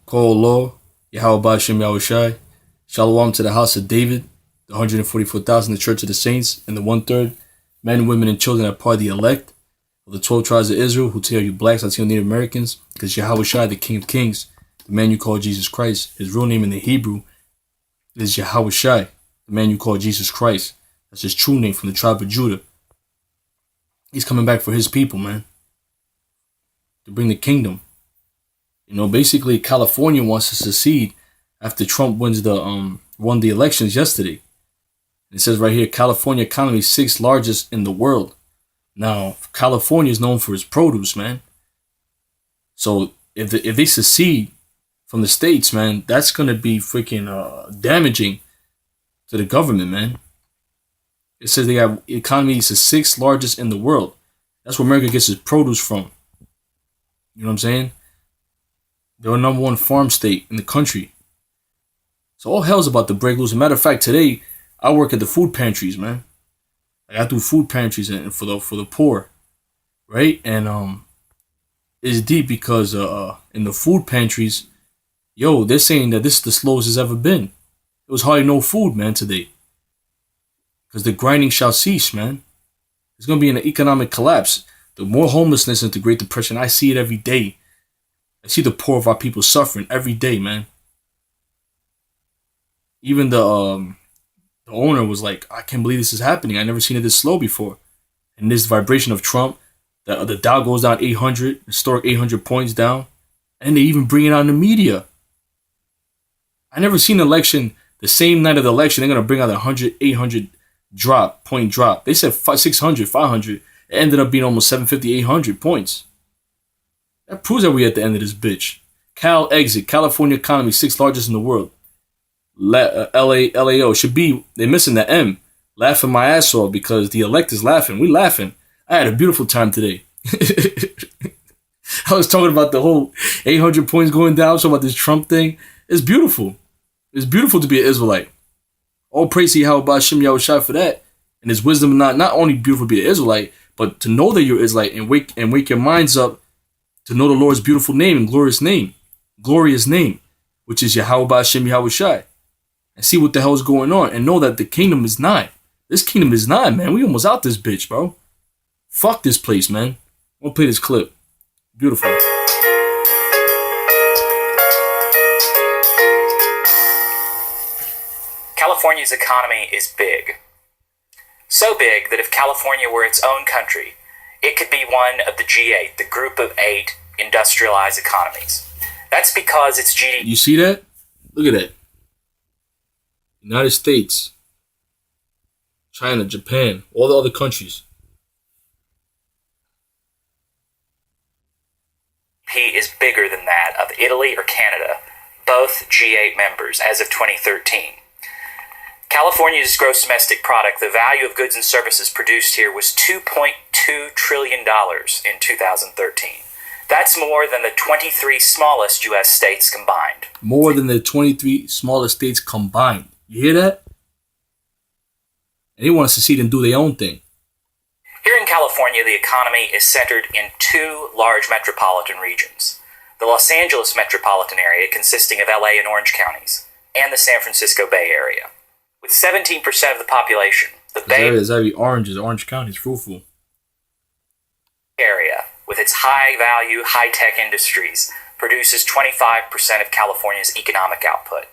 Call Allah, Yahweh Bashem Yahushai. Shalom to the house of David, the 144,000, the church of the saints, and the one-third men, women, and children that are part of the elect of the 12 tribes of Israel, who tell you blacks, Latino, Native Americans, because Yahushai, the King of Kings, the man you call Jesus Christ, his real name in the Hebrew is Yahushai, the man you call Jesus Christ. That's his true name, from the tribe of Judah. He's coming back for his people, man, to bring the kingdom. You know, basically, California wants to secede after Trump won the elections yesterday. It says right here, California economy is 6th largest in the world. Now, California is known for its produce, man. So if they secede from the states, man, that's gonna be freaking damaging to the government, man. It says they have economy is the 6th largest in the world. That's where America gets its produce from. You know what I'm saying? They're a #1 farm state in the country. So all hell's about to break loose. As a matter of fact, today I work at the food pantries, man. I do food pantries and for the poor, right? And it's deep because in the food pantries, yo, they're saying that this is the slowest it's ever been. It was hardly no food, man, today. Because the grinding shall cease, man. There's gonna be an economic collapse. The more homelessness into Great Depression, I see it every day. I see the poor of our people suffering every day, man. Even the owner was like, I can't believe this is happening. I never seen it this slow before. And this vibration of Trump, the Dow goes down 800, historic 800 points down. And they even bring it out in the media. I never seen an election, the same night of the election, they're going to bring out a 800 point drop. They said 600, 500. It ended up being almost 750, 800 points. That proves that we're at the end of this bitch. CalExit, California economy, 6th largest in the world. LAO should be, they're missing the M. Laughing my ass off because the elect is laughing. We laughing. I had a beautiful time today. I was talking about the whole 800 points going down, talking about this Trump thing. It's beautiful. It's beautiful to be an Israelite. All praise to Yahweh Bashem Yahushai for that. And his wisdom, not only beautiful to be an Israelite, but to know that you're Israelite and wake your minds up to know the Lord's beautiful name and glorious name, which is Yahweh Bashem Yahushai. And see what the hell is going on and know that the kingdom is nigh. This kingdom is nigh, man. We almost out this bitch, bro. Fuck this place, man. I'm gonna play this clip. Beautiful. California's economy is big. So big that if California were its own country, it could be one of the G8, the group of 8 industrialized economies. That's because its GDP... You see that? Look at that. United States, China, Japan, all the other countries. is bigger than that of Italy or Canada, both G8 members as of 2013. California's gross domestic product, the value of goods and services produced here, was $2.2 trillion in 2013. That's more than the 23 smallest U.S. states combined. More than the 23 smallest states combined. You hear that? And they want to secede and do their own thing. Here in California, the economy is centered in two large metropolitan regions. The Los Angeles metropolitan area, consisting of LA and Orange counties, and the San Francisco Bay Area. With 17% of the population, the Bay Area, Orange County is fruitful. Area, with its high-value, high-tech industries, produces 25% of California's economic output.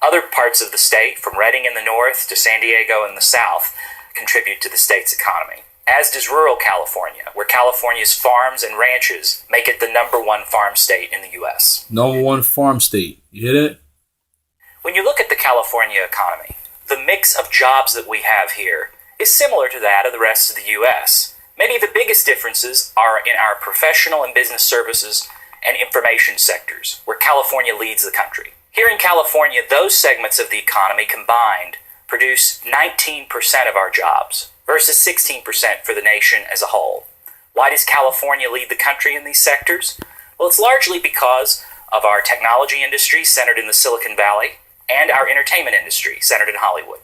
Other parts of the state, from Redding in the north to San Diego in the south, contribute to the state's economy, as does rural California, where California's farms and ranches make it the #1 farm state in the U.S. #1 farm state. You hear that? When you look at the California economy, the mix of jobs that we have here is similar to that of the rest of the U.S. Maybe the biggest differences are in our professional and business services and information sectors, where California leads the country. Here in California, those segments of the economy combined produce 19% of our jobs, versus 16% for the nation as a whole. Why does California lead the country in these sectors? Well, it's largely because of our technology industry centered in the Silicon Valley and our entertainment industry centered in Hollywood.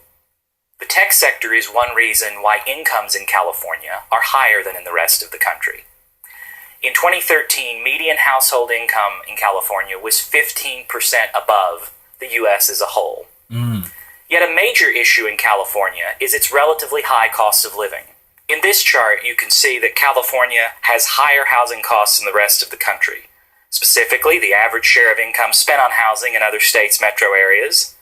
The tech sector is one reason why incomes in California are higher than in the rest of the country. In 2013, median household income in California was 15% above the U.S. as a whole. Yet a major issue in California is its relatively high cost of living. In this chart, you can see that California has higher housing costs than the rest of the country. Specifically, the average share of income spent on housing in other states' metro areas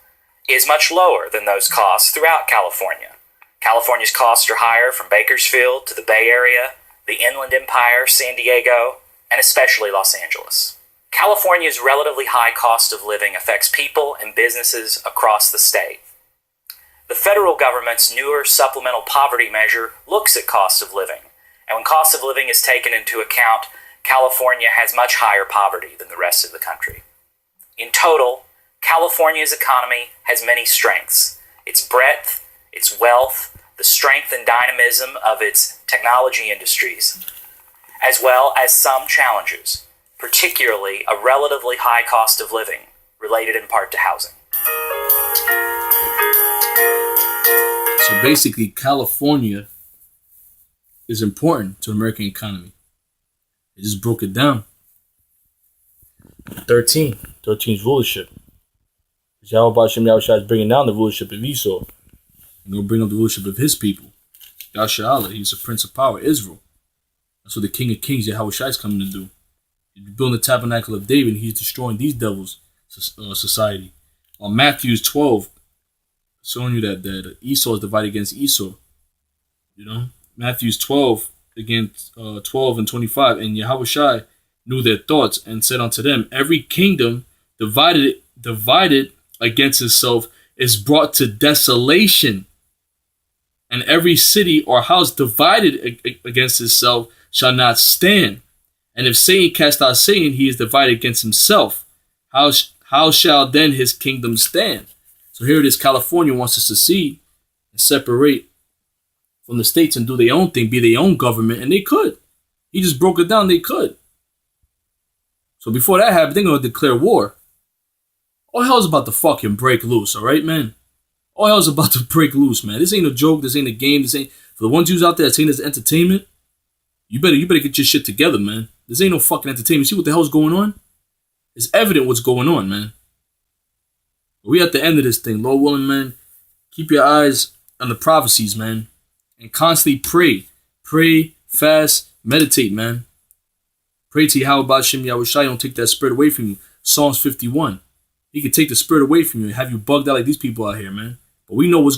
is much lower than those costs throughout California. California's costs are higher from Bakersfield to the Bay Area, the Inland Empire, San Diego, and especially Los Angeles. California's relatively high cost of living affects people and businesses across the state. The federal government's newer supplemental poverty measure looks at cost of living, and when cost of living is taken into account, California has much higher poverty than the rest of the country. In total, California's economy has many strengths. Its breadth, its wealth, the strength and dynamism of its technology industries, as well as some challenges, particularly a relatively high cost of living, related in part to housing. So basically, California is important to the American economy. They just broke it down. 13 is rulership. Yahweh Hashem Yahushua is bringing down the rulership of Esau. And he'll bring up the rulership of his people. Yahshua, he's the Prince of Power, Israel. That's what the King of Kings, Yahushua, is coming to do. He's building the tabernacle of David, and he's destroying these devils' society. On Matthew 12, showing you that Esau is divided against Esau. You know? Matthew 12, against 12 and 25. And Yahushua knew their thoughts and said unto them, every kingdom divided against itself is brought to desolation. And every city or house divided against itself shall not stand. And if Satan cast out Satan, he is divided against himself. How shall then his kingdom stand? So here it is, California wants to secede and separate from the states and do their own thing, be their own government, and they could. He just broke it down, they could. So before that happened, they're going to declare war. All hell's about to fucking break loose, all right, man? All hell's about to break loose, man. This ain't a joke. This ain't a game. This ain't for the ones who's out there saying this entertainment. You better get your shit together, man. This ain't no fucking entertainment. See what the hell's going on? It's evident what's going on, man. But we at the end of this thing, Lord willing, man. Keep your eyes on the prophecies, man, and constantly pray, fast, meditate, man. Pray to Yahweh Hashem Yahushua, don't take that spirit away from you. Psalms 51. He can take the spirit away from you and have you bugged out like these people out here, man. But we know what's going on.